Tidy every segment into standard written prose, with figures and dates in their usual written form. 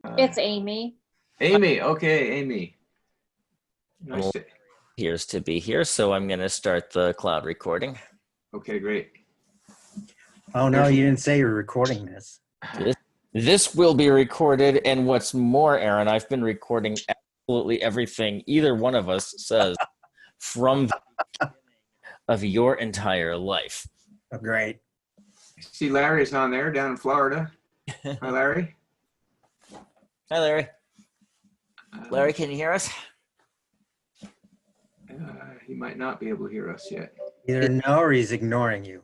It's Amy. Amy. Okay, Amy. Nice to, Appears to be here, so I'm going to start the cloud recording. okay, great. Oh, no, you didn't say you were recording this. This will be recorded, and what's more, Aaron, I've been recording absolutely everything either one of us says from the beginning of your entire life. Oh, great. See, Larry's on there down in Florida. Hi, Larry. Hi, Larry. Larry, can you hear us? He might not be able to hear us yet. Either no or he's ignoring you.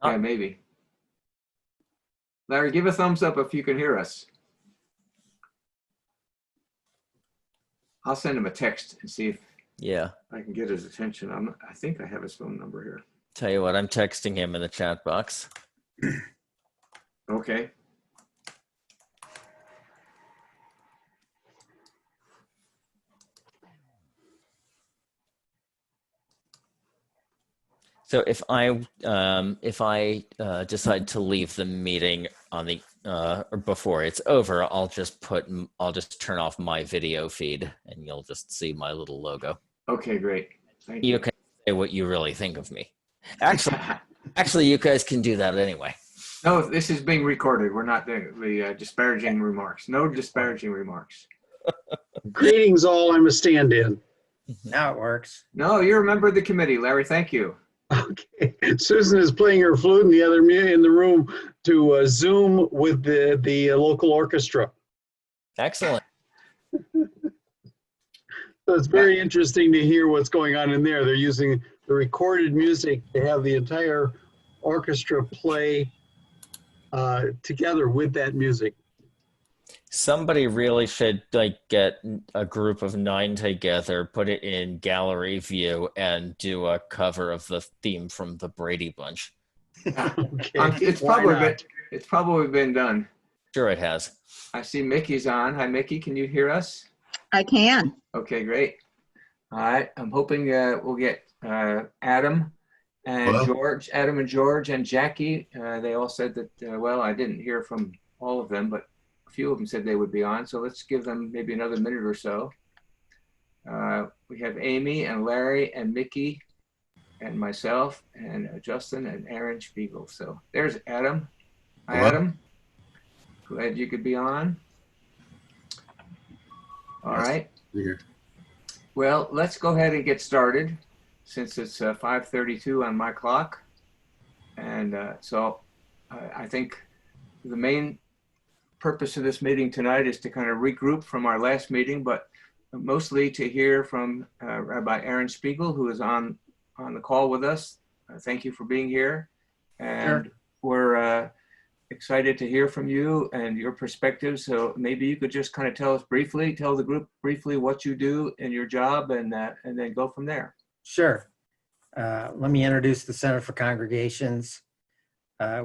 Yeah, maybe. Larry, give a thumbs up if you can hear us. I'll send him a text and see if I can get his attention. I think I have his phone number here. Tell you what, I'm texting him in the chat box. Okay. So if I decide to leave the meeting on the or before it's over, I'll just turn off my video feed, and you'll just see my little logo. Okay, great. Thank you. You can say what you really think of me. Actually, you guys can do that anyway. No, this is being recorded. We're not doing the disparaging remarks. No disparaging remarks. Greetings all, I'm a stand-in. Now it works. No, you're a member of the committee, Larry. Thank you. Okay, Susan is playing her flute in the other in the room to Zoom with the local orchestra. Excellent. So it's very interesting to hear what's going on in there. They're using the recorded music to have the entire orchestra play together with that music. Somebody really should get a group of 9 together, put it in gallery view, and do a cover of the theme from the Brady Bunch. Okay. It's probably been done. Sure, it has. I see Mickey's on. Hi, Mickey. Can you hear us? I can. Okay, great. All right. I'm hoping we'll get Adam and George, and Jackie. They all said that, well, I didn't hear from all of them, but a few of them said they would be on. So let's give them maybe another minute or so. We have Amy and Larry and Mickey and myself and Justin and Aaron Spiegel. So there's Adam. Hi, Adam. Glad you could be on. All right. Well, let's go ahead and get started since it's 5:32 on my clock. And so I think the main purpose of this meeting tonight is to kind of regroup from our last meeting, but mostly to hear from Rabbi Aaron Spiegel, who is on the call with us. Thank you for being here. And Sure. We're excited to hear from you and your perspective. So maybe you could just kind of tell the group briefly what you do in your job, and then go from there. Sure. Let me introduce the Center for Congregations.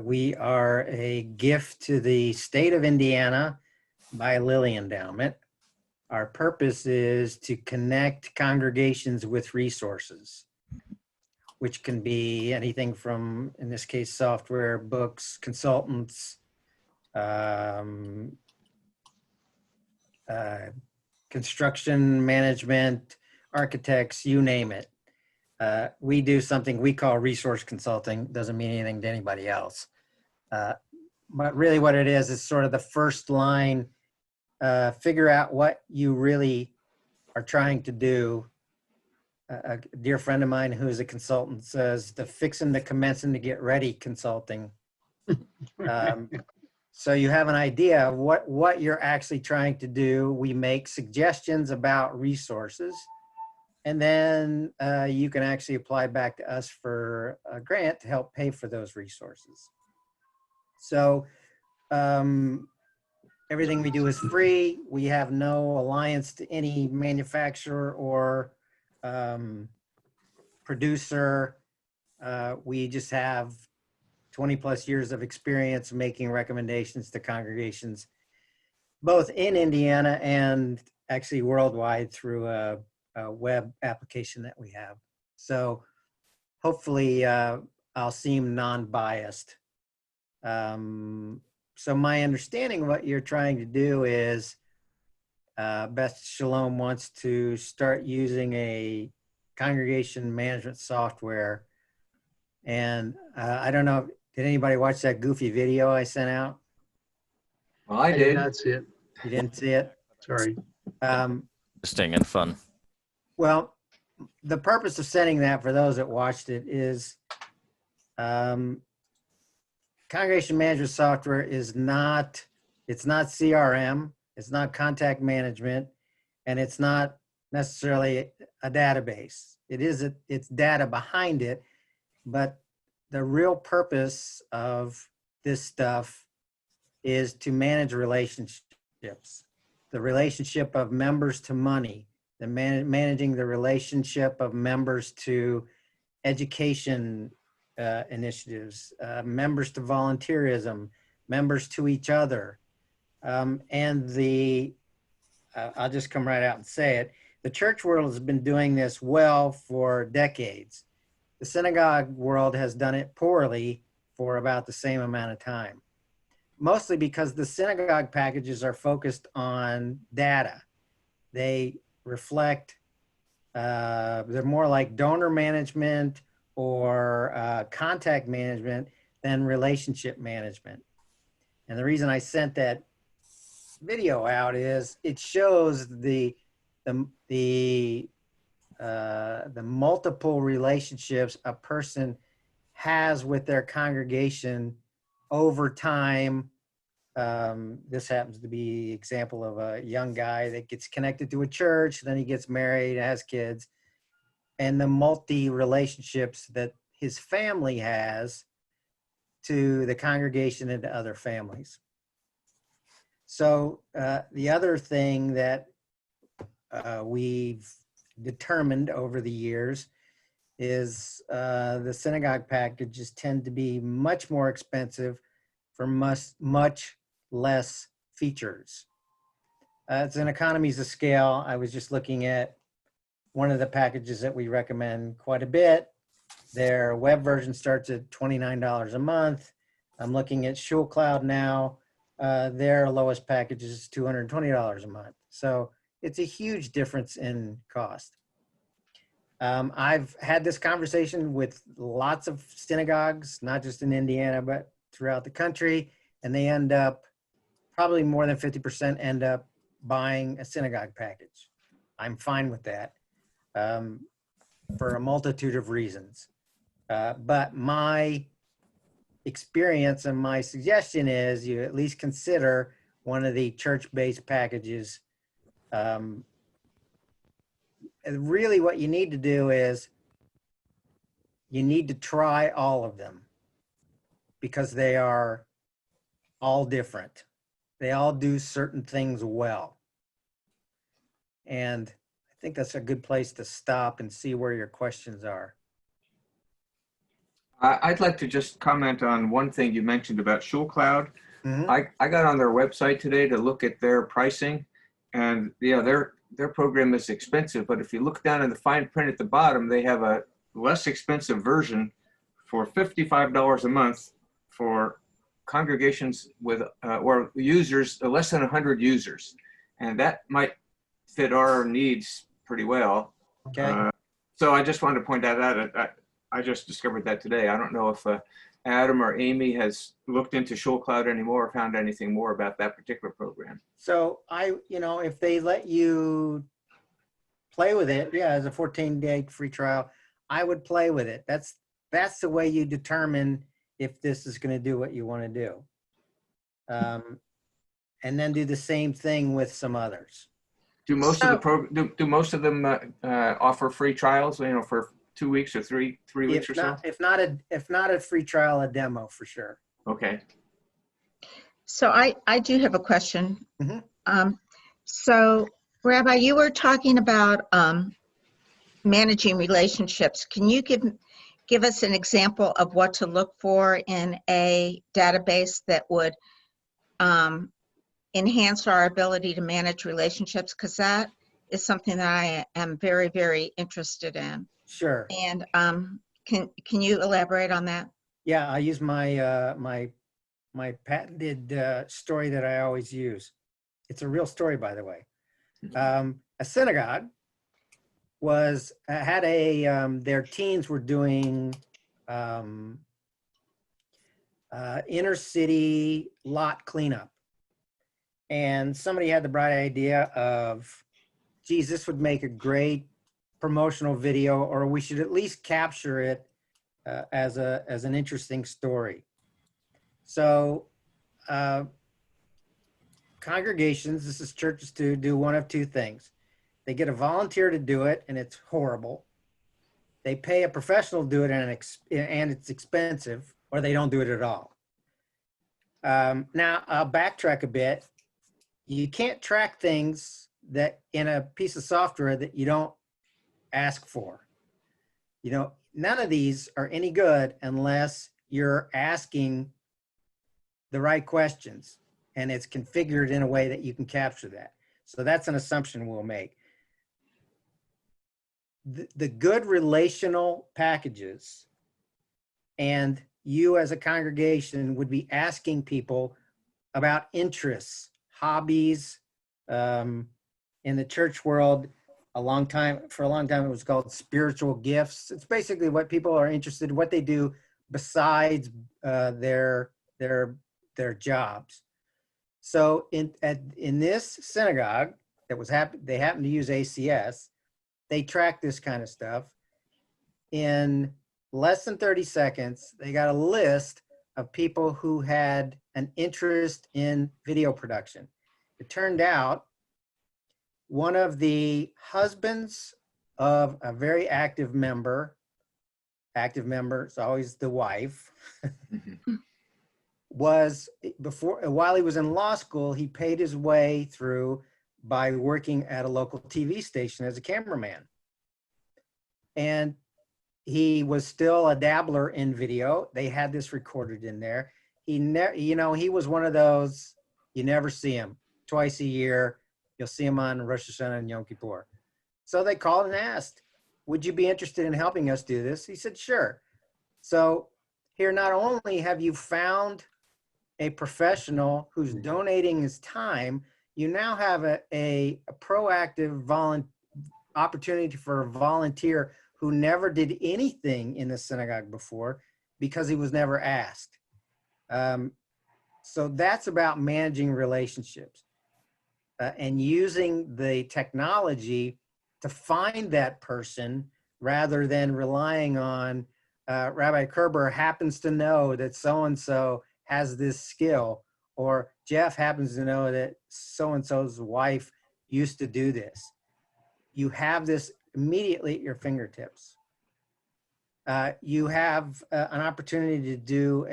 We are a gift to the state of Indiana by Lilly Endowment. Our purpose is to connect congregations with resources, which can be anything from, in this case, software, books, consultants, construction management, architects, you name it. We do something we call resource consulting. Doesn't mean anything to anybody else. But really what it is sort of the first line, figure out what you really are trying to do. A dear friend of mine who's a consultant says the fixing to commencing to get ready consulting. So you have an idea of what you're actually trying to do. We make suggestions about resources, and then you can actually apply back to us for a grant to help pay for those resources. So everything we do is free. We have no alliance to any manufacturer or producer. We just have 20 plus years of experience making recommendations to congregations, both in Indiana and actually worldwide through a web application that we have. So hopefully I'll seem non-biased. So my understanding of what you're trying to do is Beth Shalom wants to start using a congregation management software. And I don't know, did anybody watch that goofy video I sent out? Well, I I did did. not see it. You didn't see it? Sorry. Interesting and fun. Well, the purpose of sending that for those that watched it is congregation management software is not, it's not CRM, it's not contact management, and it's not necessarily a database. It's data behind it, but the real purpose of this stuff is to manage relationships, the relationship of members to money, the managing the relationship of members to education initiatives, members to volunteerism, members to each other. And I'll just come right out and say it, the church world has been doing this well for decades. The synagogue world has done it poorly for about the same amount of time. Mostly because the synagogue packages are focused on data. They reflect, they're more like donor management or contact management than relationship management. And the reason I sent that video out is it shows the multiple relationships a person has with their congregation over time. This happens to be an example of a young guy that gets connected to a church, then he gets married, has kids, and the multi relationships that his family has to the congregation and to other families. So the other thing that we've determined over the years is the synagogue packages tend to be much more expensive for much less features. It's an economies of scale. I was just looking at one of the packages that we recommend quite a bit. Their web version starts at $29 a month. I'm looking at Shul Cloud now. Their lowest package is $220 a month. So it's a huge difference in cost. I've had this conversation with lots of synagogues, not just in Indiana, but throughout the country, and they end up, probably more than 50% end up buying a synagogue package. I'm fine with that for a multitude of reasons. But my experience and my suggestion is you at least consider one of the church-based packages. And really what you need to do is you need to try all of them because they are all different. They all do certain things well. And I think that's a good place to stop and see where your questions are. I'd like to just comment on one thing you mentioned about Shul Cloud. I got on their website today to look at their pricing, and yeah, their program is expensive, but if you look down in the fine print at the bottom, they have a less expensive version for $55 a month for congregations with or users, less than 100 users, and that might fit our needs pretty well. Okay. So I just wanted to point that out. I just discovered that today. I don't know if Adam or Amy has looked into Shul Cloud anymore or found anything more about that particular program. So if they let you play with it, yeah, as a 14-day free trial, I would play with it. That's the way you determine if this is going to do what you want to do. And then do the same thing with some others. Do most of them offer free trials? For 2 weeks or three weeks or so? If not a free trial, a demo for sure. Okay. So I do have a question. Mm-hmm. So Rabbi, you were talking about managing relationships. Can you give us an example of what to look for in a database that would enhance our ability to manage relationships? Because that is something that I am very, very interested in. Sure. And can you elaborate on that? Yeah, I use my my patented story that I always use. It's a real story, by the way. A synagogue was had their teens were doing inner city lot cleanup, and somebody had the bright idea of, geez, this would make a great promotional video, or we should at least capture it as an interesting story. So congregations, this is churches too, do one of two things. They get a volunteer to do it, and it's horrible. They pay a professional to do it, and it's expensive, or they don't do it at all. Now, I'll backtrack a bit. You can't track things that in a piece of software that you don't ask for. You know, none of these are any good unless you're asking the right questions and it's configured in a way that you can capture that. So that's an assumption we'll make. The good relational packages, and you as a congregation would be asking people about interests, hobbies. In the church world, for a long time it was called spiritual gifts. It's basically what people are interested in, what they do besides their jobs. So in this synagogue that was they happened to use ACS. They track this kind of stuff. In less than 30 seconds, they got a list of people who had an interest in video production. It turned out one of the husbands of a very active member is always the wife, while he was in law school, he paid his way through by working at a local TV station as a cameraman. And he was still a dabbler in video. They had this recorded in there. He was one of those, you never see him. Twice a year, you'll see him on Rosh Hashanah and Yom Kippur. So they called and asked, would you be interested in helping us do this? He said, sure. So here, not only have you found a professional who's donating his time, you now have a proactive opportunity for a volunteer who never did anything in the synagogue before because he was never asked. So that's about managing relationships and using the technology to find that person rather than relying on Rabbi Kerber happens to know that so-and-so has this skill, or Jeff happens to know that so-and-so's wife used to do this. You have this immediately at your fingertips. You have an opportunity to do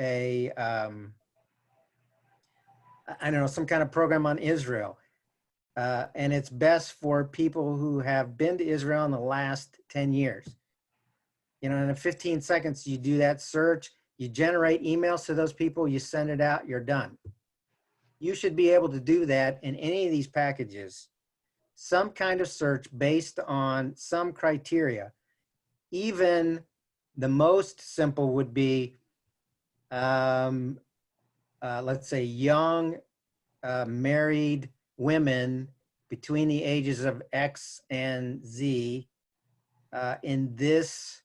some kind of program on Israel. And it's best for people who have been to Israel in the last 10 years. In 15 seconds, you do that search, you generate emails to those people, you send it out, you're done. You should be able to do that in any of these packages. Some kind of search based on some criteria. Even the most simple would be, let's say, young married women between the ages of X and Z in this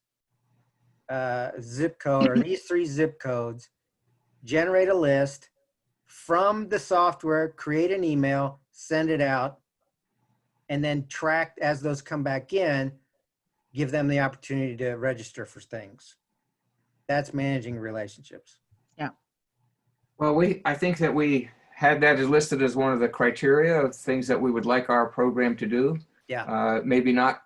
zip code, or these 3 zip codes, generate a list from the software, create an email, send it out, and then track as those come back in, give them the opportunity to register for things. That's managing relationships. Yeah. Well, I think that we had that as listed as one of the criteria of things that we would like our program to do. Yeah. Maybe not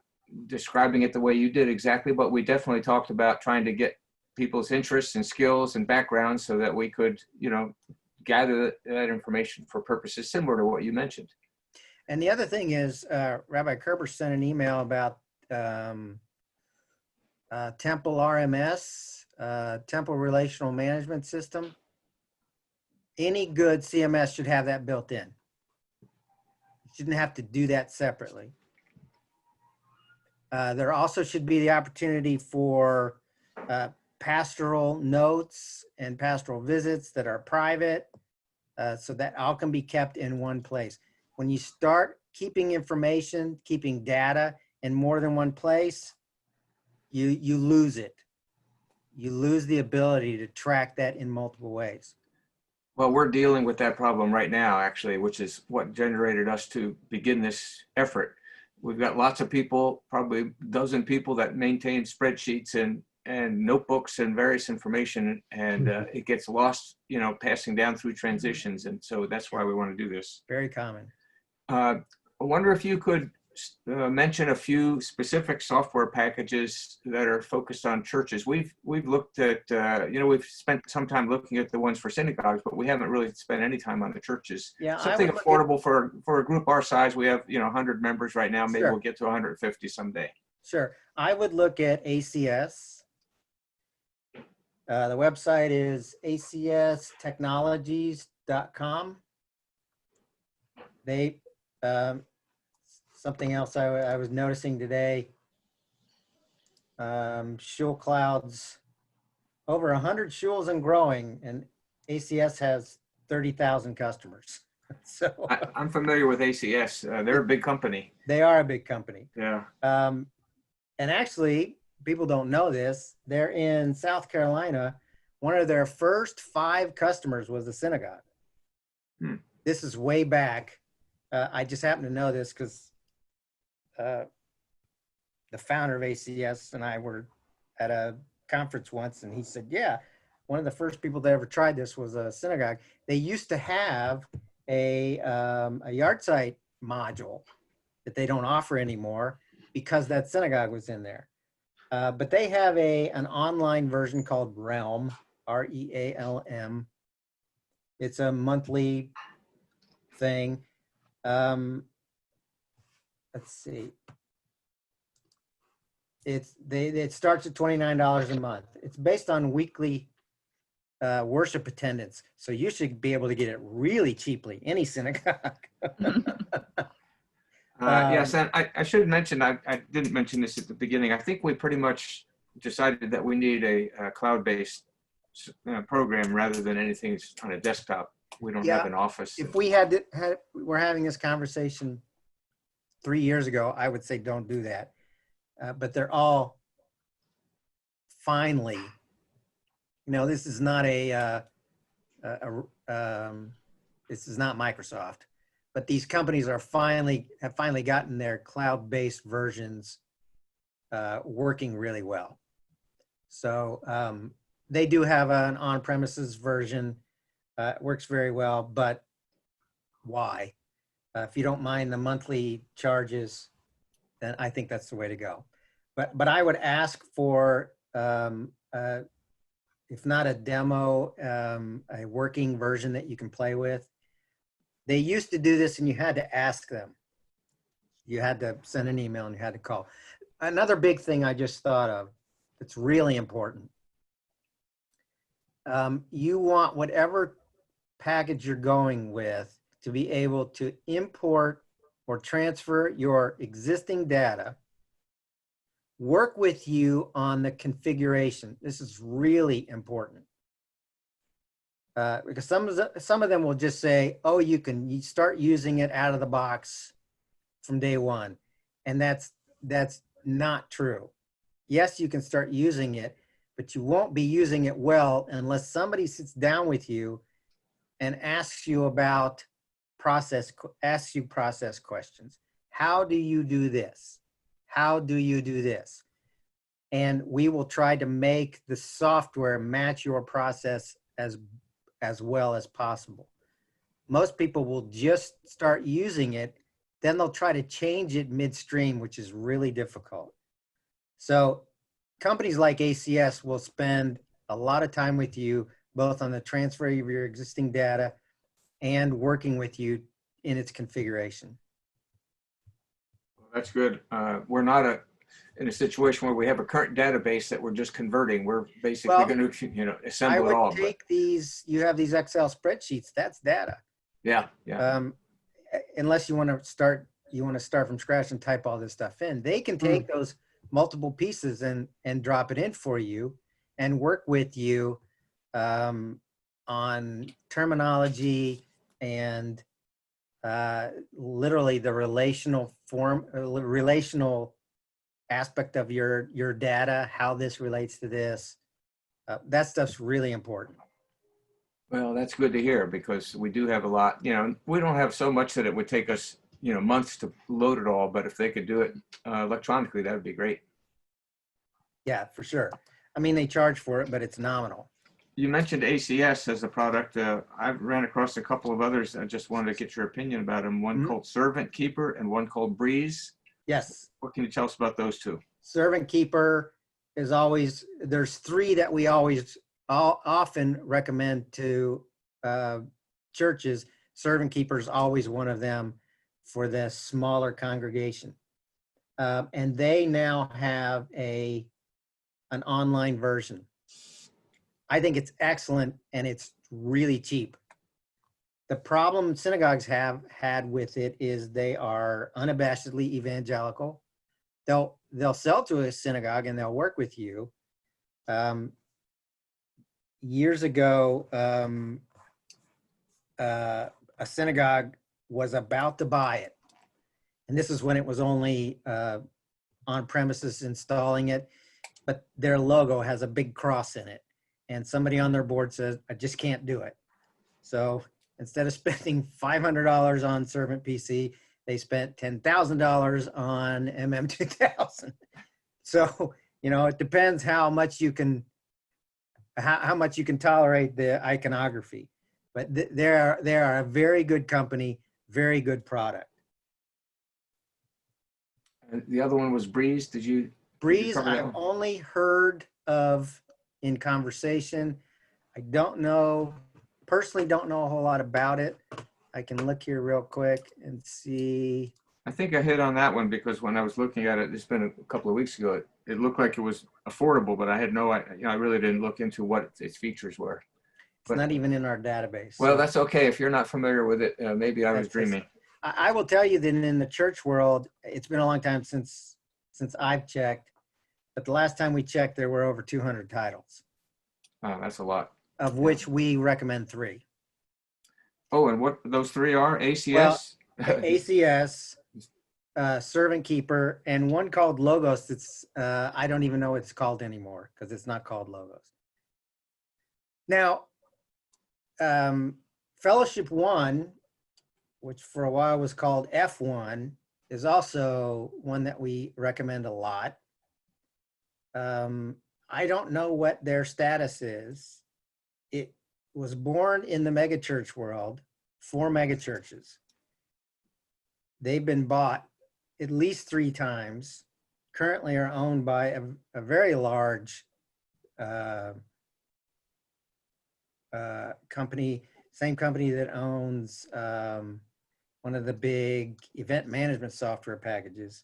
describing it the way you did exactly, but we definitely talked about trying to get people's interests and skills and backgrounds so that we could, gather that information for purposes similar to what you mentioned. And the other thing is, Rabbi Kerber sent an email about Temple RMS, Temple Relational Management System. Any good CMS should have that built in. You shouldn't have to do that separately. There also should be the opportunity for pastoral notes and pastoral visits that are private, so that all can be kept in one place. When you start keeping information, keeping data in more than one place, you lose it. You lose the ability to track that in multiple ways. Well, we're dealing with that problem right now, actually, which is what generated us to begin this effort. We've got lots of people, probably a dozen people that maintain spreadsheets and notebooks and various information, and it gets lost, you know, passing down through transitions. And so that's why we want to do this. Very common. I wonder if you could mention a few specific software packages that are focused on churches. We've looked at, you know, we've spent some time looking at the ones for synagogues, but we haven't really spent any time on the churches. Yeah, Something affordable for a group our size. We have, you know, 100 members right now. Maybe Sure. we'll get to 150 someday. Sure. I would look at ACS. The website is acstechnologies.com. They, something else I was noticing today, shul clouds, over 100 shuls and growing, and ACS has 30,000 customers. So I'm familiar with ACS. They're a big company. they are a big company. Yeah. And actually, people don't know this. They're in South Carolina. One of their first 5 customers was the synagogue. This is way back. I just happen to know this because the founder of ACS and I were at a conference once, and he said, yeah, one of the first people that ever tried this was a synagogue. They used to have a yard site module that they don't offer anymore because that synagogue was in there. But they have an online version called Realm, R-E-A-L-M. It's a monthly thing. Let's see. It starts at $29 a month. It's based on weekly worship attendance. So you should be able to get it really cheaply, any synagogue. Yes, and I should mention, I didn't mention this at the beginning. I think we pretty much decided that we need a cloud-based program rather than anything on a desktop. We don't have an office. If we we're having this conversation 3 years ago, I would say don't do that. But they're all finally, you know, this is not this is not Microsoft, but these companies have finally gotten their cloud-based versions working really well. So they do have an on-premises version. It works very well, but why? If you don't mind the monthly charges, then I think that's the way to go. But I would ask for, if not a demo, a working version that you can play with. They used to do this and you had to ask them. You had to send an email and you had to call. Another big thing I just thought of that's really important. You want whatever package you're going with to be able to import or transfer your existing data, work with you on the configuration. This is really important. Because some of them will just say, oh, you start using it out of the box from day one. And that's not true. Yes, you can start using it, but you won't be using it well unless somebody sits down with you and asks you process questions. How do you do this? How do you do this? And we will try to make the software match your process as well as possible. Most people will just start using it, then they'll try to change it midstream, which is really difficult. So companies like ACS will spend a lot of time with you, both on the transfer of your existing data and working with you in its configuration. That's good. We're not in a situation where we have a current database that we're just converting. We're basically going to, you know, assemble it all. I would take these, you have these Excel spreadsheets, that's data. Yeah. Unless you want to start from scratch and type all this stuff in. They can take those multiple pieces and drop it in for you and work with you on terminology and literally the relational aspect of your data, how this relates to this. That stuff's really important. Well, that's good to hear because we do have a lot, we don't have so much that it would take us, months to load it all, but if they could do it electronically, that would be great. Yeah, for sure. I mean, they charge for it, but it's nominal. You mentioned ACS as a product. I've ran across a couple of others. I just wanted to get your opinion about them. One called Servant Keeper and one called Breeze. Yes. What can you tell us about those two? Servant Keeper is always, there's three that we often recommend to churches. Servant Keeper is always one of them for the smaller congregation. And they now have an online version. I think it's excellent and it's really cheap. The problem synagogues have had with it is they are unabashedly evangelical. They'll sell to a synagogue and they'll work with you. Years ago, a synagogue was about to buy it. And this is when it was only on premises installing it, but their logo has a big cross in it. And somebody on their board says, I just can't do it. So instead of spending $500 on Servant PC, they spent $10,000 on MM2000. So, it depends how much you can tolerate the iconography. But they are a very good company, very good product. And the other one was Breeze. Breeze, I've only heard of in conversation. I personally don't know a whole lot about it. I can look here real quick and see. I think I hit on that one because when I was looking at it, it's been a couple of weeks ago, it looked like it was affordable, but I had I really didn't look into what its features were. It's not even in our database. Well, that's okay. If you're not familiar with it, maybe I was dreaming. I will tell you that in the church world, it's been a long time since I've checked, but the last time we checked, there were over 200 titles. Oh, that's a lot. Of which we recommend 3. Oh, and what those 3 are? ACS? Well, ACS, Servant Keeper, and one called Logos. It's I don't even know what it's called anymore because it's not called Logos. Now, Fellowship 1, which for a while was called F1, is also one that we recommend a lot. I don't know what their status is. It was born in the megachurch world, 4 megachurches. They've been bought at least 3 times, currently are owned by a very large company, same company that owns one of the big event management software packages.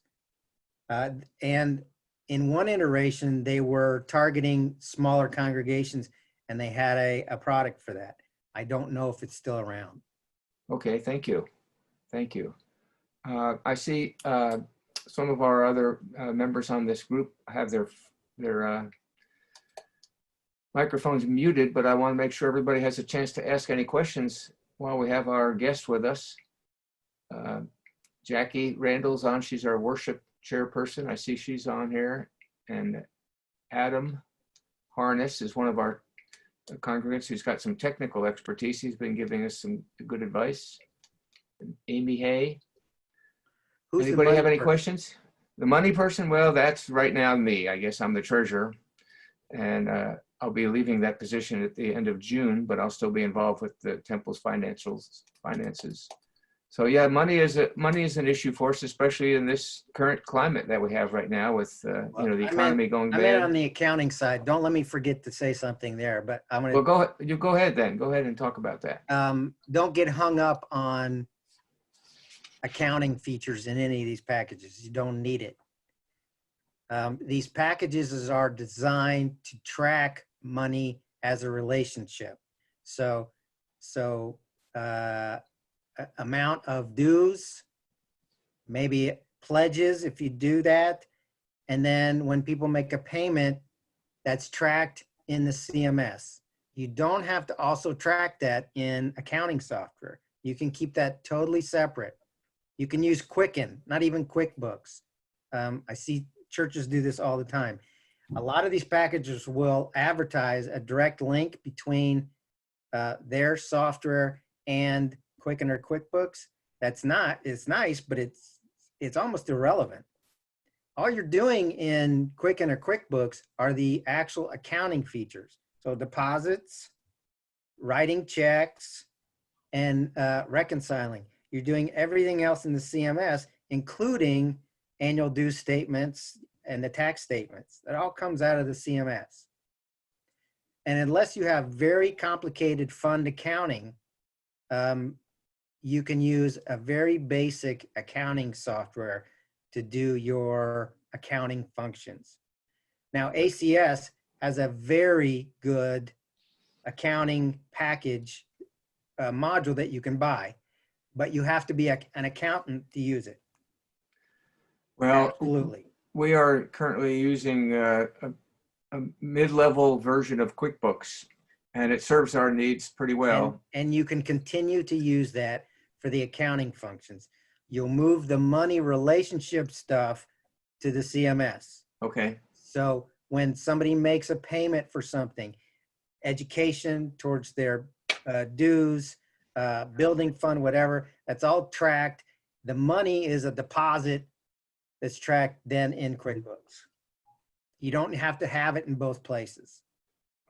And in one iteration, they were targeting smaller congregations and they had a product for that. I don't know if it's still around. Okay, thank you. Thank you. I see some of our other members on this group have their microphones muted, but I want to make sure everybody has a chance to ask any questions while we have our guest with us. Jackie Randall's on. She's our worship chairperson. I see she's on here. And Adam Harness is one of our congregants who's got some technical expertise. He's been giving us some good advice. And Amy Hay. Who's Anybody have any questions? The money person? Well, that's right now me. I guess I'm the treasurer. And I'll be leaving that position at the end of June, but I'll still be involved with the temple's finances. So yeah, money is an issue for us, especially in this current climate that we have right now with the economy going bad. I meant on the accounting side. Don't let me forget to say something there, but I'm going to. Well, go ahead then. Go ahead and talk about that. Don't get hung up on accounting features in any of these packages. You don't need it. These packages are designed to track money as a relationship. So amount of dues, maybe pledges if you do that. And then when people make a payment, that's tracked in the CMS. You don't have to also track that in accounting software. You can keep that totally separate. You can use Quicken, not even QuickBooks. I see churches do this all the time. A lot of these packages will advertise a direct link between their software and Quicken or QuickBooks. It's nice, but it's almost irrelevant. All you're doing in Quicken or QuickBooks are the actual accounting features. So deposits, writing checks, and reconciling. You're doing everything else in the CMS, including annual due statements and the tax statements. That all comes out of the CMS. And unless you have very complicated fund accounting, you can use a very basic accounting software to do your accounting functions. Now, ACS has a very good accounting package module that you can buy, but you have to be an accountant to use it. Well, Absolutely. we are currently using a mid-level version of QuickBooks, and it serves our needs pretty well. And you can continue to use that for the accounting functions. You'll move the money relationship stuff to the CMS. Okay. So when somebody makes a payment for something, education towards their dues, building fund, whatever, that's all tracked. The money is a deposit that's tracked then in QuickBooks. You don't have to have it in both places.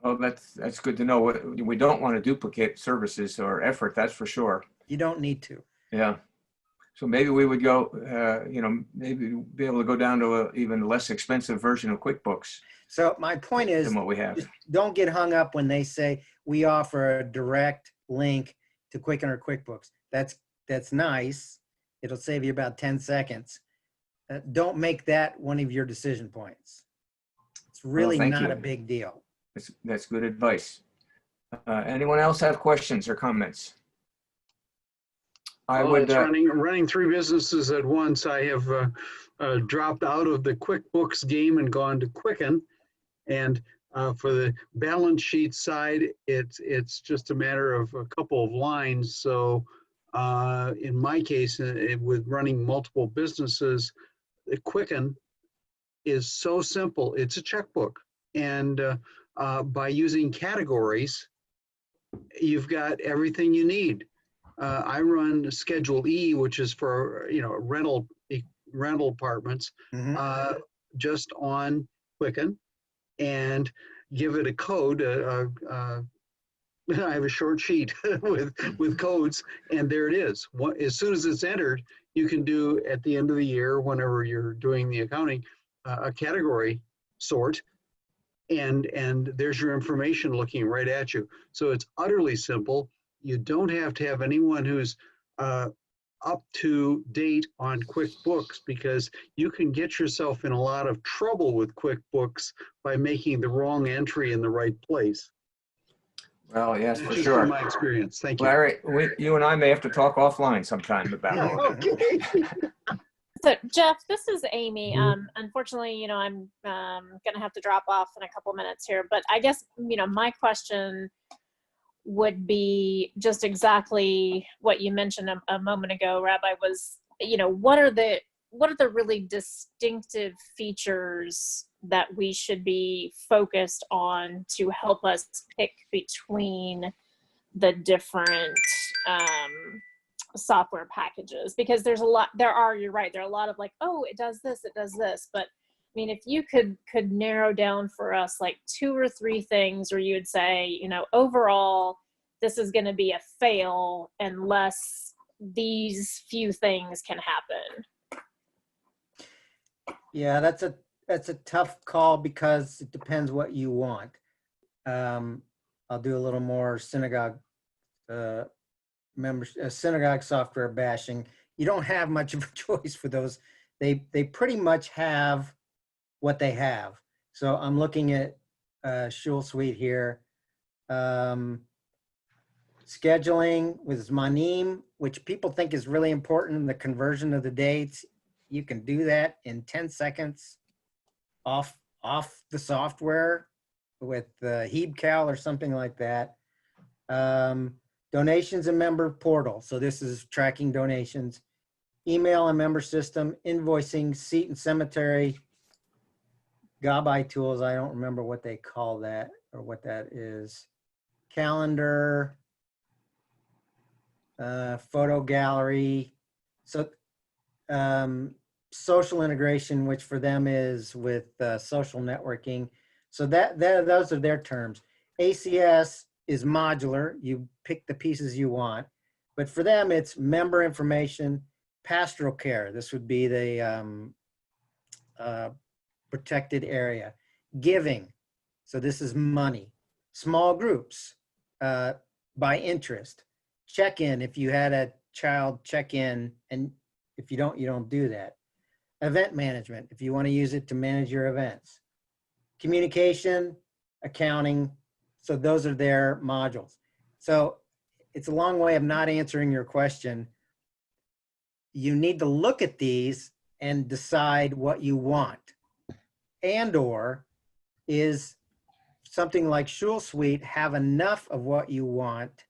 Oh, that's good to know. We don't want to duplicate services or effort, that's for sure. You don't need to. Yeah. So maybe we would go, maybe be able to go down to an even less expensive version of QuickBooks So my point is, than what we have. just don't get hung up when they say we offer a direct link to Quicken or QuickBooks. That's nice. It'll save you about 10 seconds. Don't make that one of your decision points. It's really thank not you. a big deal. That's good advice. Anyone else have questions or comments? I would. It's running three businesses at once. I have dropped out of the QuickBooks game and gone to Quicken. And for the balance sheet side, it's just a matter of a couple of lines. So in my case, with running multiple businesses, the Quicken is so simple. It's a checkbook. And by using categories, you've got everything you need. I run Schedule E, which is for rental apartments, just on Quicken, and give it a code. I have a short sheet with codes, and there it is. As soon as it's entered, you can do at the end of the year, whenever you're doing the accounting, a category sort, and there's your information looking right at you. So it's utterly simple. You don't have to have anyone who's up to date on QuickBooks, because you can get yourself in a lot of trouble with QuickBooks by making the wrong entry in the right place. Well, yes, for Just sure. from my experience. Thank you. Larry, you and I may have to talk offline sometime about it. Okay. So Jeff, this is Amy. Unfortunately, I'm going to have to drop off in a couple minutes here, but I guess, my question would be just exactly what you mentioned a moment ago, Rabbi, was, what are the really distinctive features that we should be focused on to help us pick between the different software packages? Because you're right, there are a lot of like, oh, it does this, but I mean, if you could narrow down for us like 2 or 3 things where you would say, overall, this is going to be a fail unless these few things can happen. Yeah, that's a tough call because it depends what you want. I'll do a little more synagogue synagogue software bashing. You don't have much of a choice for those. They pretty much have what they have. So I'm looking at Shul Suite here. Scheduling with Zmanim, which people think is really important, the conversion of the dates. You can do that in 10 seconds off the software with HebeCal or something like that. Donations and member portal. So this is tracking donations. Email and member system, invoicing, seat and cemetery, Gabai tools. I don't remember what they call that or what that is. Calendar, photo gallery. So social integration, which for them is with social networking. So those are their terms. ACS is modular. You pick the pieces you want, but for them it's member information, pastoral care. This would be the protected area. Giving. So this is money. Small groups by interest. Check-in. If you had a child check in, and if you don't do that. Event management, if you want to use it to manage your events. Communication, accounting. So those are their modules. So it's a long way of not answering your question. You need to look at these and decide what you want. And/or is something like Shul Suite have enough of what you want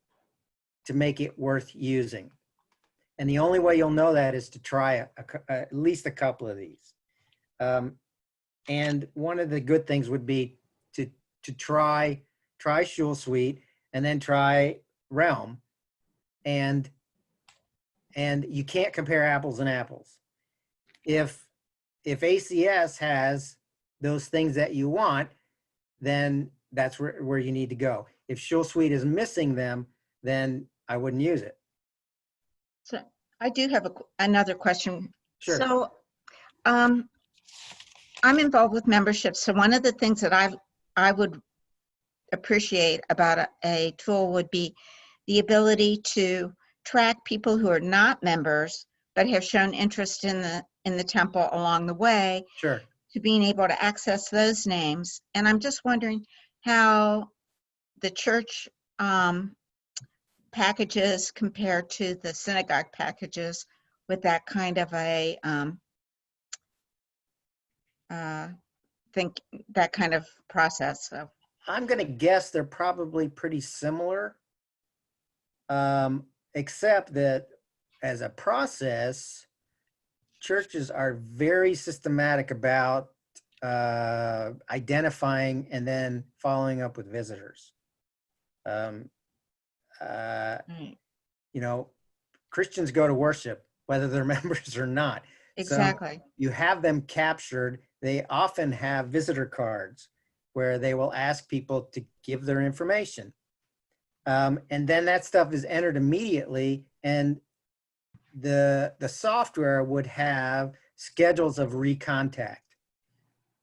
to make it worth using? And the only way you'll know that is to try at least a couple of these. And one of the good things would be to try Shul Suite and then try Realm. And you can't compare apples and apples. If ACS has those things that you want, then that's where you need to go. If Shul Suite is missing them, then I wouldn't use it. So I do have another question. Sure. So I'm involved with memberships. So one of the things that I would appreciate about a tool would be the ability to track people who are not members but have shown interest in the temple along the way. Sure. To being able to access those names. And I'm just wondering how the church packages compare to the synagogue packages with that kind of a that kind of process. So I'm going to guess they're probably pretty similar, except that as a process, churches are very systematic about identifying and then following up with visitors. right. You know, Christians go to worship, whether they're members or not. Exactly. So you have them captured. They often have visitor cards where they will ask people to give their information. And then that stuff is entered immediately, and the software would have schedules of recontact.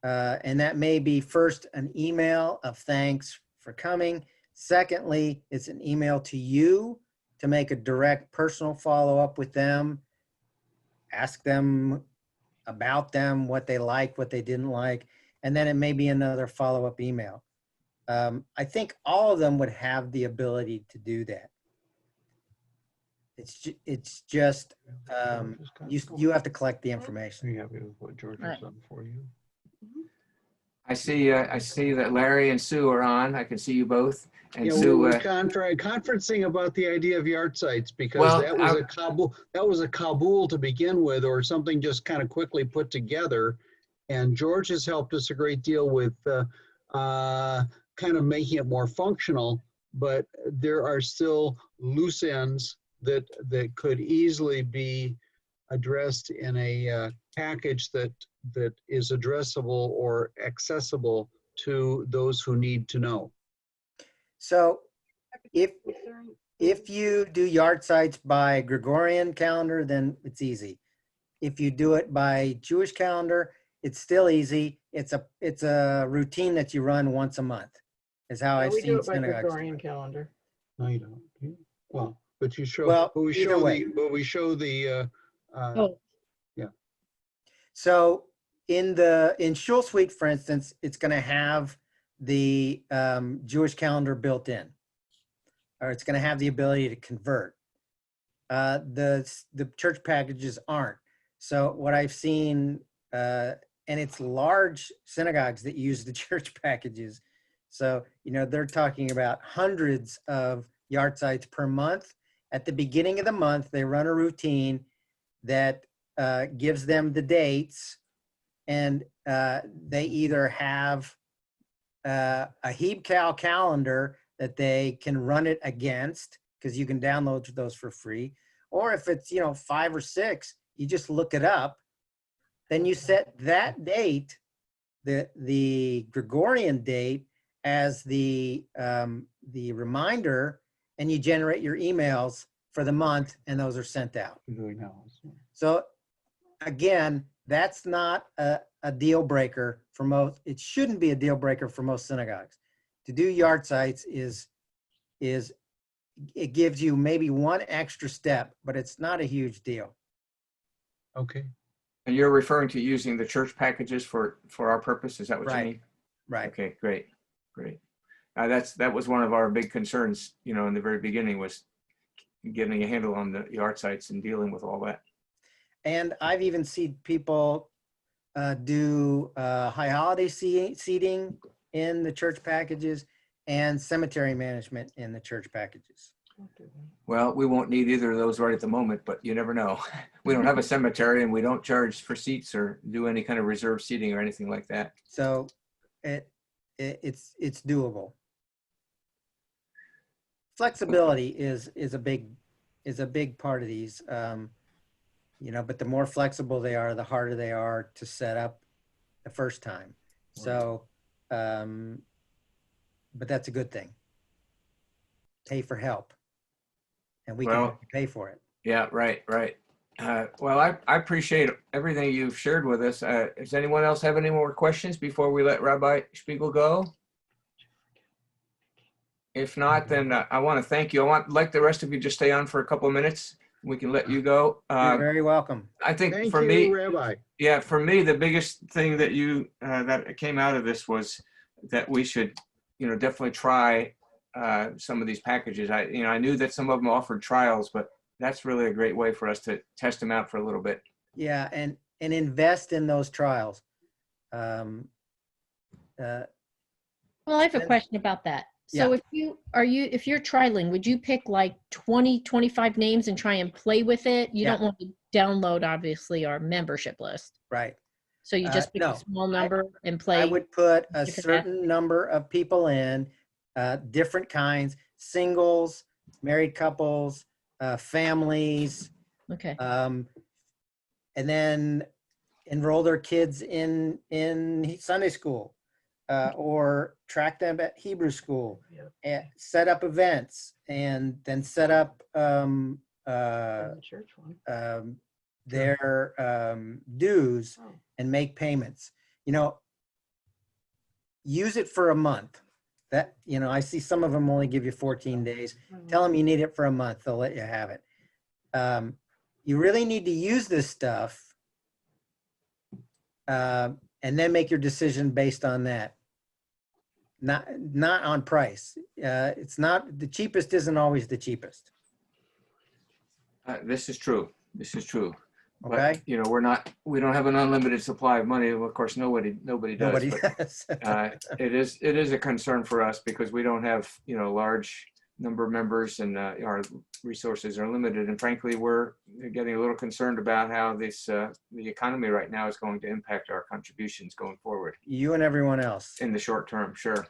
And that may be first an email of thanks for coming. Secondly, it's an email to you to make a direct personal follow-up with them, ask them about them, what they liked, what they didn't like, and then it may be another follow-up email. I think all of them would have the ability to do that. It's just you have to collect the information. You happy with what George has done for you? I see that Larry and Sue are on. I can see you both. And Yeah, we Sue, were conferencing about the idea of yard sites because Well, that was a Kabul to begin with, or something just kind of quickly put together. And George has helped us a great deal with kind of making it more functional, but there are still loose ends that could easily be addressed in a package that is addressable or accessible to those who need to know. So if you do yard sites by Gregorian calendar, then it's easy. If you do it by Jewish calendar, it's still easy. It's a routine that you run once a month, is how I've We do seen it by synagogues. Gregorian calendar. No, you don't. Well, but you show. Well, but we either show way. we show the. So in Shul Suite, for instance, it's going to have the Jewish calendar built in, or it's going to have the ability to convert. The church packages aren't. So what I've seen, and it's large synagogues that use the church packages. So, you know, they're talking about hundreds of yard sites per month. At the beginning of the month, they run a routine that gives them the dates, and they either have a HebeCal calendar that they can run it against, because you can download those for free. Or if it's, 5 or 6, you just look it up. Then you set that date, the Gregorian date, as the reminder, and you generate your emails for the month, and those are sent out. So again, that's not a deal breaker for most. It shouldn't be a deal breaker for most synagogues. To do yard sites is it gives you maybe one extra step, but it's not a huge deal. Okay. And you're referring to using the church packages for our purpose? Is that what you mean? Right. Okay, great. That was one of our big concerns, in the very beginning, was getting a handle on the yard sites and dealing with all that. And I've even seen people do high holiday seating in the church packages and cemetery management in the church packages. Well, we won't need either of those right at the moment, but you never know. We don't have a cemetery, and we don't charge for seats or do any kind of reserved seating or anything like that. So it's doable. Flexibility is a big part of these, but the more flexible they are, the harder they are to set up the first time. So, but that's a good thing. Pay for help, and we can pay for it. Yeah, right. Well, I appreciate everything you've shared with us. Does anyone else have any more questions before we let Rabbi Spiegel go? If not, then I want to thank you. Like the rest of you, just stay on for a couple of minutes. We can let you go. You're very welcome. I think Thank for you, me, Rabbi. yeah, for me, the biggest thing that that came out of this was that we should, definitely try some of these packages. I knew that some of them offered trials, but that's really a great way for us to test them out for a little bit. Yeah, and invest in those trials. Well, I have a question about that. So if you're trialing, would you pick like 20, 25 names and try and play with it? You don't want to download, obviously, our membership list. Right. So you just pick no. a small number and play. I would put a different certain number of people in, different kinds, singles, married couples, families, Okay. and then enroll their kids in Sunday school, or track them at Hebrew school, and set up events, and then set up their dues and make payments. Use it for a month. That, I see some of them only give you 14 days. Tell them you need it for a month. They'll let you have it. You really need to use this stuff, and then make your decision based on that. Not on price. It's not, the cheapest isn't always the cheapest. This is true. Okay. But, we don't have an unlimited supply of money. Of course, nobody does. Nobody But, does. it is a concern for us because we don't have, large number of members, and our resources are limited. And frankly, we're getting a little concerned about how the economy right now is going to impact our contributions going forward. You and everyone else. In the short term, sure.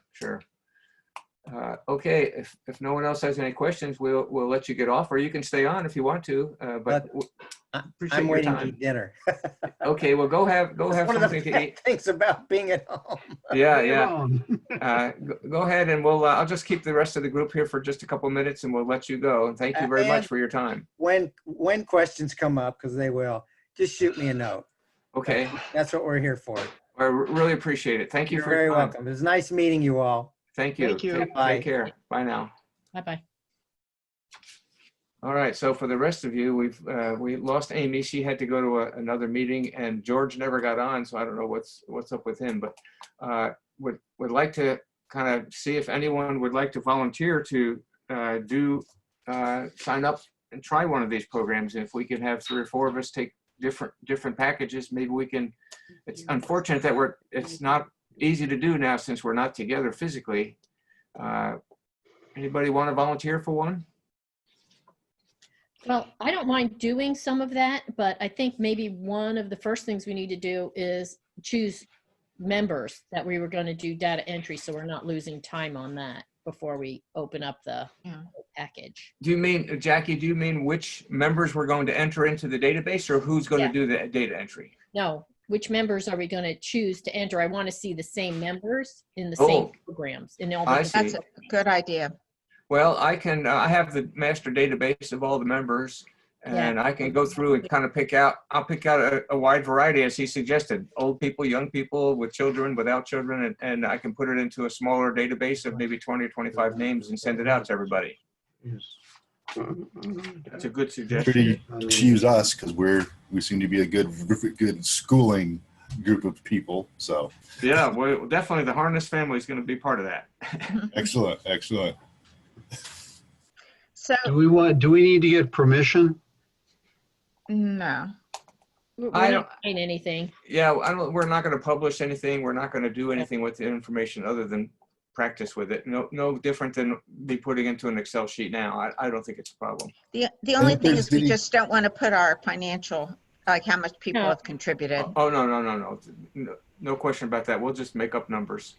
Okay, if no one else has any questions, we'll let you get off, or you can stay on if you want to. But appreciate I'm your waiting to time. eat dinner. Okay, well, go have That's one of something the to eat. things about being at home. Yeah. Go ahead, and I'll just keep the rest of the group here for just a couple minutes, and we'll let you go. And thank you very much for your time. When questions come up, because they will, just shoot me a note. Okay. That's what we're here for. I really appreciate it. Thank you You're for your very time. welcome. It was nice meeting you all. Thank you. Thank you. Take care. Bye now. Bye-bye. All right. So for the rest of you, we lost Amy. She had to go to another meeting, and George never got on. So I don't know what's up with him. But would like to kind of see if anyone would like to volunteer to sign up and try one of these programs. If we can have 3 or 4 of us take different packages, maybe we can. It's unfortunate that it's not easy to do now since we're not together physically. Anybody want to volunteer for one? Well, I don't mind doing some of that, but I think maybe one of the first things we need to do is choose members that we were going to do data entry, so we're not losing time on that before we open up the package. Do you mean, Jackie, do you mean which members we're going to enter into the database, or who's going to do the data entry? No, which members are we going to choose to enter? I want to see the same members in the same programs. In all I the see. That's a good idea. Well, I can, I have the master database of all the members, and I can go through and kind of I'll pick out a wide variety, as he suggested, old people, young people, with children, without children, and I can put it into a smaller database of maybe 20 or 25 names and send it out to everybody. That's a good suggestion. To choose us, because we seem to be a good schooling group of people, so. Yeah, well, definitely the Harness family is going to be part of that. Excellent, excellent. So, Do we need to get permission? no. We're I not saying anything. Yeah, we're not going to publish anything. We're not going to do anything with the information other than practice with it. No different than be putting into an Excel sheet now. I don't think it's a problem. The only thing is we just don't want to put our financial, like how much people have contributed. Oh, no. No question about that. We'll just make up numbers.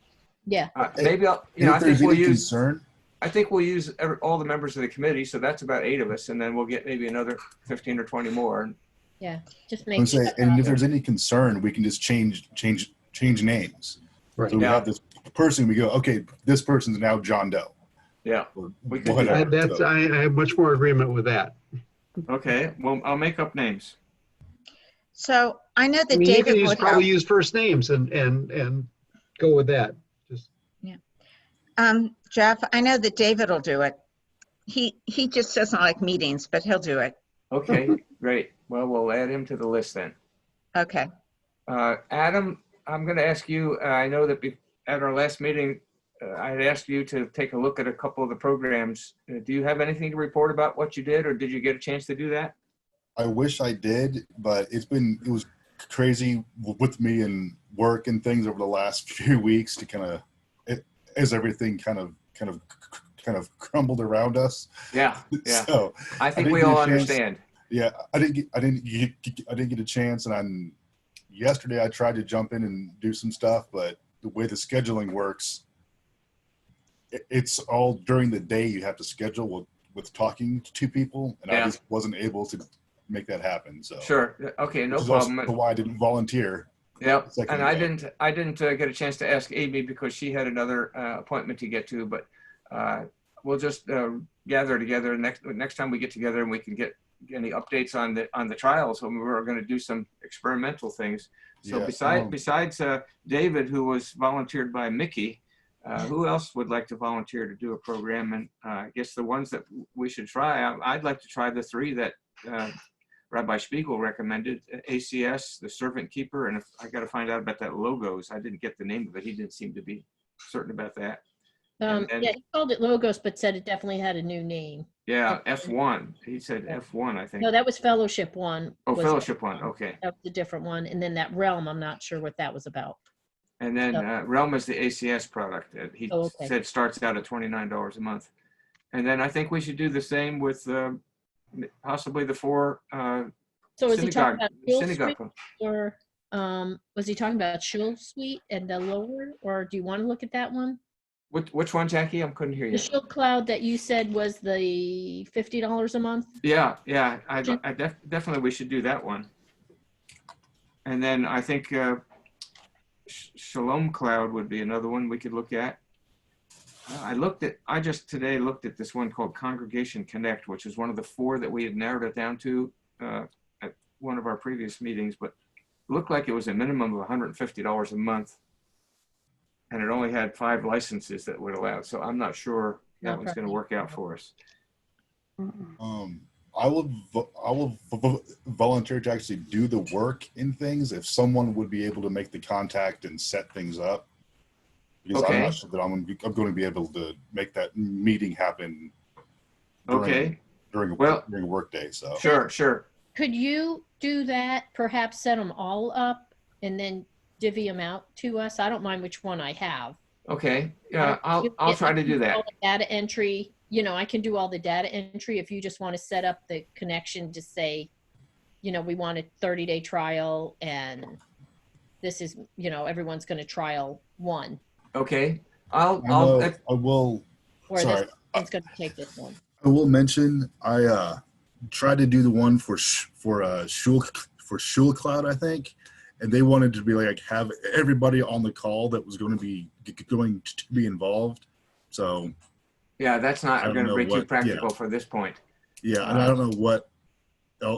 Yeah. Maybe I If think there's we'll any use concern, I think we'll use all the members of the committee, so that's about 8 of us, and then we'll get maybe another 15 or 20 more. Yeah, just I make would say, and if there's any concern, we can just change names. Right. So we have this person, we go, okay, this person's now John Doe. Yeah, Or we can do whatever. that. I have much more agreement with that. Okay, well, I'll make up names. So I know I that mean, you David can would probably help. use first names and go with that. Just Jeff, I know that David will do it. He just doesn't like meetings, but he'll do it. Okay, great. Well, we'll add him to the list then. Okay. Adam, I'm going to ask you, I know that at our last meeting, I had asked you to take a look at a couple of the programs. Do you have anything to report about what you did, or did you get a chance to do that? I wish I did, but it was crazy with me and work and things over the last few weeks to kind of, as everything kind of crumbled around us. Yeah. So I think didn't we get a all chance. understand. Yeah, I didn't get a chance, and yesterday I tried to jump in and do some stuff, but the way the scheduling works, it's all during the day. You have to schedule with talking to people, and I just wasn't able to make that happen. So Sure. Okay, no which is problem. also why I didn't volunteer. Yep, Second and I day. didn't get a chance to ask Amy because she had another appointment to get to, but we'll just gather together next time we get together, and we can get any updates on the trials when we're going to do some experimental things. So besides David, who was volunteered by Mickey, who else would like to volunteer to do a program? And I guess the ones that we should try, I'd like to try the 3 that Rabbi Spiegel recommended: ACS, the Servant Keeper, and I got to find out about that Logos. I didn't get the name of it. He didn't seem to be certain about that. yeah, he called it Logos, but said it definitely had a new name. Yeah, F1. He said F1, I think. No, that was Fellowship 1. Oh, Fellowship 1. Okay. That was a different one. And then that Realm, I'm not sure what that was about. And then Realm is the ACS product. He said starts out at $29 a month. And then I think we should do the same with possibly the 4 So is he talking about Shul synagogue. Suite, or was he talking about Shul Suite and the lower, or do you want to look at that one? Which one, Jackie? I couldn't hear you. The Shul Cloud that you said was the $50 a month? Yeah. Definitely we should do that one. And then I think Shalom Cloud would be another one we could look at. I just today looked at this one called Congregation Connect, which is one of the 4 that we had narrowed it down to at one of our previous meetings, but it looked like it was a minimum of $150 a month. And it only had 5 licenses that would allow. So I'm not sure that one's going to work out for us. I will volunteer to actually do the work in things if someone would be able to make the contact and set things up. Because I'm not sure that I'm going to be able to make that meeting happen during a work day. So Sure. Could you do that, perhaps set them all up and then divvy them out to us? I don't mind which one I have. Okay, yeah, I'll try to do all that. the data entry, I can do all the data entry if you just want to set up the connection to say, we want a 30-day trial and this is, everyone's going to trial one, Okay, I will. or Sorry, this one's going to take this one. I will mention I tried to do the one for Shul Cloud, I think, and they wanted to be like have everybody on the call that was going to be involved. So yeah, that's I not don't going to know be too what- practical for this point. yeah, and I don't know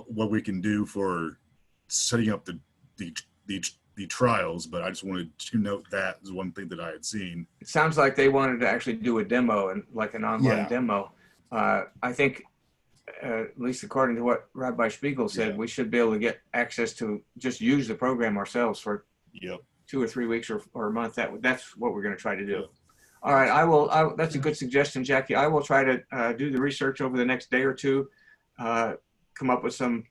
what we can do for setting up the trials, but I just wanted to note that as one thing that I had seen. It sounds like they wanted to actually do a demo and like an online Yeah. demo. I think, at least according to what Rabbi Spiegel said, Yeah. we should be able to get access to just use the program ourselves for Yep. 2 or 3 weeks or a month. That's what we're going to try to do. Yeah. All right, that's a good suggestion, Jackie. I will try to do the research over the next day or two, come up with some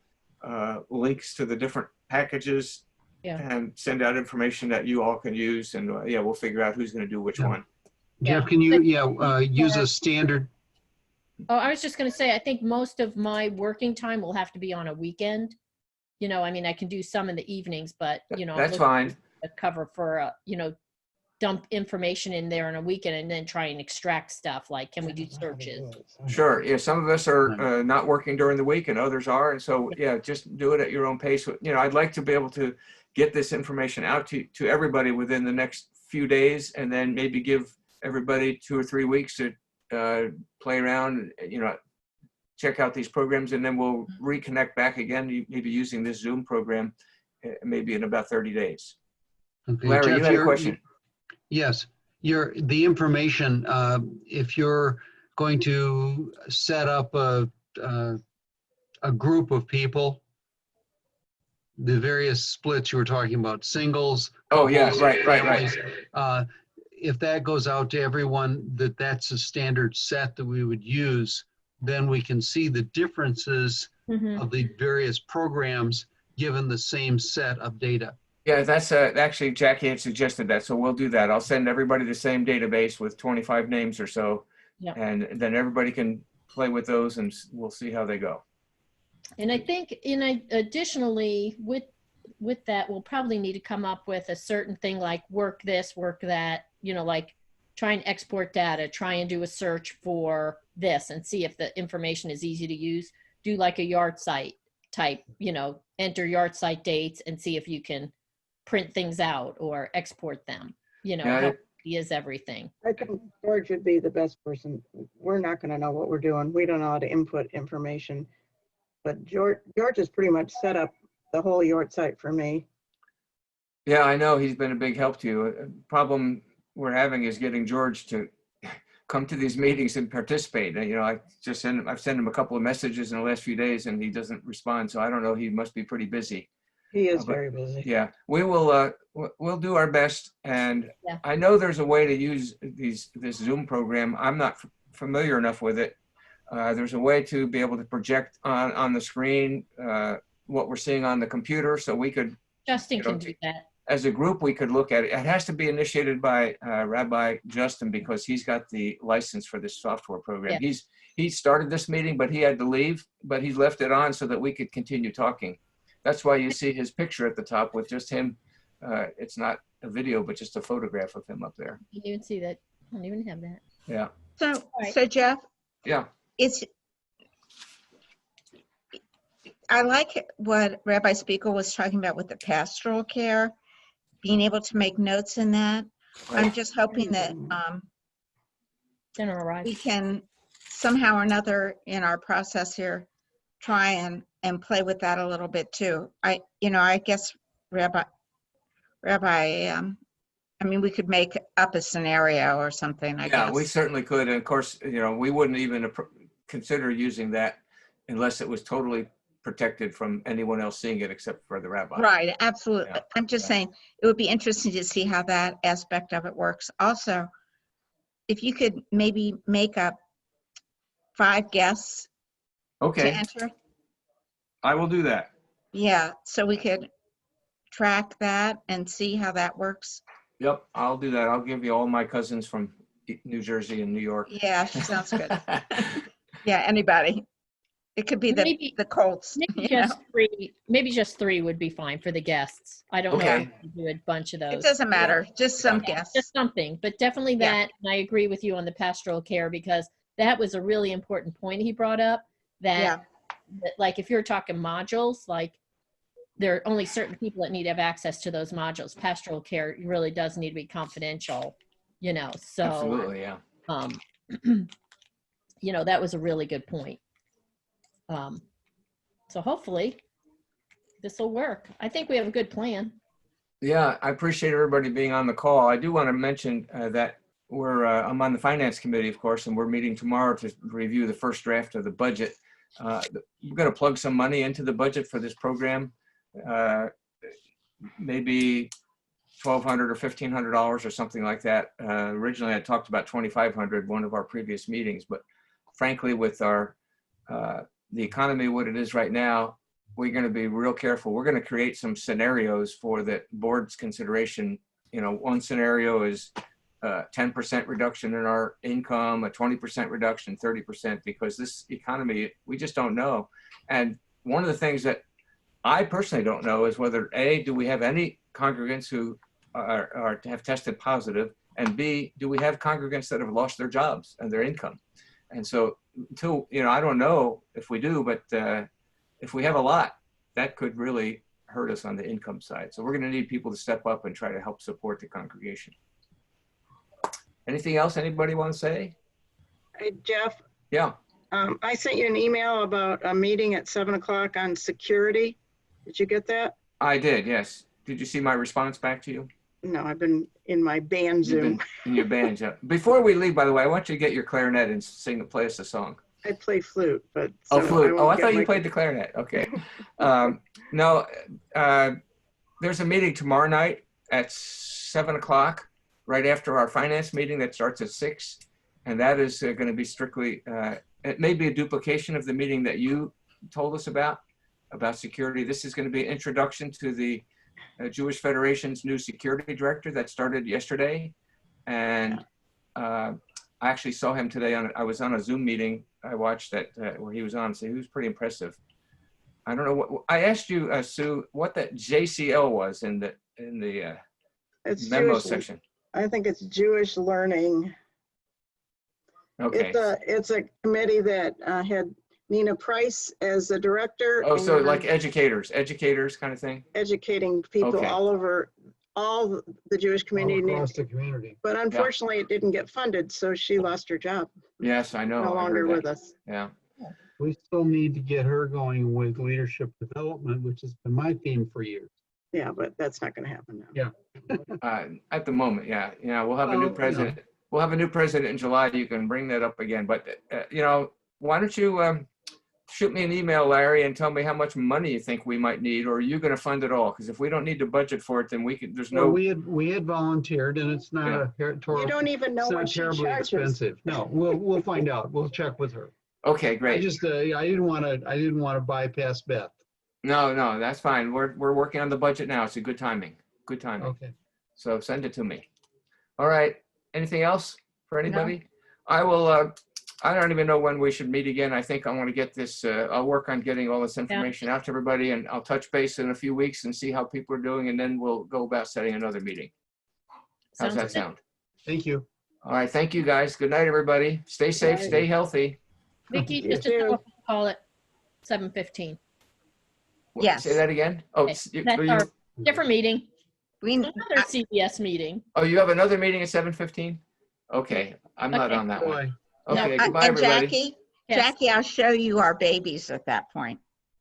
links to the different packages, Yeah. and send out information that you all can use, and yeah, we'll figure out who's going to do which Yeah. one. Jeff, can you, use a standard? Oh, I was just going to say, I think most of my working time will have to be on a weekend. I can do some in the evenings, but, I'm That's looking fine. to cover for, dump information in there on a weekend and then try and extract stuff. Like, can we do searches? Sure. Yeah, some of us are not working during the week and others are. And so, yeah, just do it at your own pace. I'd like to be able to get this information out to everybody within the next few days, and then maybe give everybody 2 or 3 weeks to play around, check out these programs, and then we'll reconnect back again, maybe using this Zoom program, maybe in about 30 days. Okay, Larry, Jeff, you had a question. Yes, the information, if you're going to set up a group of people, the various splits you were talking about, singles. Oh, yeah, couples, right. families, if that goes out to everyone, that's a standard set that we would use, then we can see the differences Mhm. of the various programs given the same set of data. Yeah, that's actually Jackie had suggested that, so we'll do that. I'll send everybody the same database with 25 names or so, Yep. and then everybody can play with those, and we'll see how they go. And I think additionally with that, we'll probably need to come up with a certain thing like work this, work that, like try and export data, try and do a search for this and see if the information is easy to use. Do like a yard site type, enter yard site dates and see if you can print things out or export them, how easy is everything. I think George would be the best person. We're not going to know what we're doing. We don't know how to input information. But George has pretty much set up the whole Yort site for me. Yeah, I know he's been a big help to you. Problem we're having is getting George to come to these meetings and participate. I've sent him a couple of messages in the last few days, and he doesn't respond. So I don't know. He must be pretty busy. He is very busy. Yeah, we will. We'll do our best, and Yeah. I know there's a way to use this Zoom program. I'm not familiar enough with it. There's a way to be able to project on the screen what we're seeing on the computer, so we could, Justin can do that. as a group, we could look at it. It has to be initiated by Rabbi Justin because he's got the license for this software program. Yeah. He started this meeting, but he had to leave, but he's left it on so that we could continue talking. That's why you see his picture at the top with just him. It's not a video, but just a photograph of him up there. You didn't even see that. I don't even have that. Yeah. So Jeff, Yeah. I like what Rabbi Spiegel was talking about with the pastoral care, being able to make notes in that. I'm Right. just hoping that General Rice. we can somehow or another in our process here try and play with that a little bit too. I guess Rabbi, we could make up a scenario or something, I Yeah, guess. we certainly could. And of course, we wouldn't even consider using that unless it was totally protected from anyone else seeing it except for the rabbi. Right, absolutely. Yeah, I'm just yeah. saying, it would be interesting to see how that aspect of it works. Also, if you could maybe make up 5 guests to Okay, enter. I will do that. Yeah, so we could track that and see how that works. Yep, I'll do that. I'll give you all my cousins from New Jersey and New York. Yeah, she sounds good. Yeah, anybody. It could be Maybe- the Colts. Maybe you know? just three. Maybe just three would be fine for the guests. I don't know Okay. if we can do a bunch of those. It doesn't matter. Just some Yeah, guests. just something, but definitely Yeah. that. And I agree with you on the pastoral care because that was a really important point he brought up. Yeah. That like if you're talking modules, like there are only certain people that need to have access to those modules. Pastoral care really does need to be confidential, you know. So Absolutely, yeah. you know, that was a really good point. So hopefully this will work. I think we have a good plan. Yeah, I appreciate everybody being on the call. I do want to mention that I'm on the finance committee, of course, and we're meeting tomorrow to review the first draft of the budget. We're going to plug some money into the budget for this program, maybe $1,200 or $1,500 or something like that. Originally, I talked about $2,500 one of our previous meetings, but frankly, with our the economy what it is right now, we're going to be real careful. We're going to create some scenarios for the board's consideration. You know, one scenario is 10% reduction in our income, a 20% reduction, 30%, because this economy, we just don't know. And one of the things that I personally don't know is whether A, do we have any congregants who have tested positive, and B, do we have congregants that have lost their jobs and their income? And so until, you know, I don't know if we do, but if we have a lot, that could really hurt us on the income side. So we're going to need people to step up and try to help support the congregation. Anything else anybody want to say? Hey, Jeff, Yeah. I sent you an email about a meeting at 7 o'clock on security. Did you get that? I did, yes. Did you see my response back to you? No, I've been in my band You've Zoom. been in your band, yeah. Before we leave, by the way, I want you to get your clarinet and play us a song. I play flute, but. Oh, so flute. won't I get thought you my- played the clarinet. Okay. No, there's a meeting tomorrow night at 7 o'clock, right after our finance meeting that starts at 6. And that is going to be strictly, it may be a duplication of the meeting that you told us about security. This is going to be an introduction to the Jewish Federation's new security director that started yesterday. And I actually saw him today I was on a Zoom meeting. I watched that where he was on, so he was pretty impressive. I don't know what, I asked you, Sue, what that JCL was in the It's memo Jewish, section. I think it's Jewish Learning. Okay. It's a committee that had Nina Price as the director. Oh, so and like educators kind of thing? educating people Okay. all over, all the Jewish community. All across the community. But unfortunately, it didn't get funded, so she lost her job. Yes, I know. No I longer heard with that. us. Yeah. We still need to get her going with leadership development, which has been my theme for years. Yeah, but that's not going to happen now. Yeah. At the moment, yeah. We'll have a Oh, new you president. know. We'll have a new president in July. You can bring that up again. But, why don't you shoot me an email, Larry, and tell me how much money you think we might need, or are you going to fund it all? Because if we don't need to budget for it, then there's Well, no. we had volunteered, and it's not You don't even know it's what not she terribly charges. expensive. No, we'll find out. We'll check with her. Okay, I great. just I didn't want to bypass Beth. No, that's fine. We're working on the budget now. It's a good timing. Good timing. Okay. So send it to me. All right. Anything else for anybody? I will, I don't even know when we should meet again. I think I want to get this, I'll work on getting all this information out to everybody, and I'll touch base in a few weeks and see how people are doing, and then we'll go about setting another meeting. How's Sounds that good. sound? Thank you. All right. Thank you, guys. Good night, everybody. Stay safe, Night. stay healthy. Vicky, You just too. to call it 7:15. Yes. Say that again. Oh, Okay, that's our different meeting. Another CBS meeting. Oh, you have another meeting at 7:15? Okay. I'm not Okay. on that one. Boy. Okay. No. Goodbye, and everybody. Jackie, Yes. Jackie, I'll show you our babies at that point.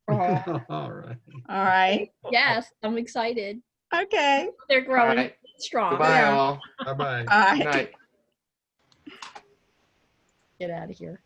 Oh, All right. All right. yes, I'm excited. Okay. They're All growing right. strong. Goodbye, all. Bye-bye. All Good right. night. Get out of here.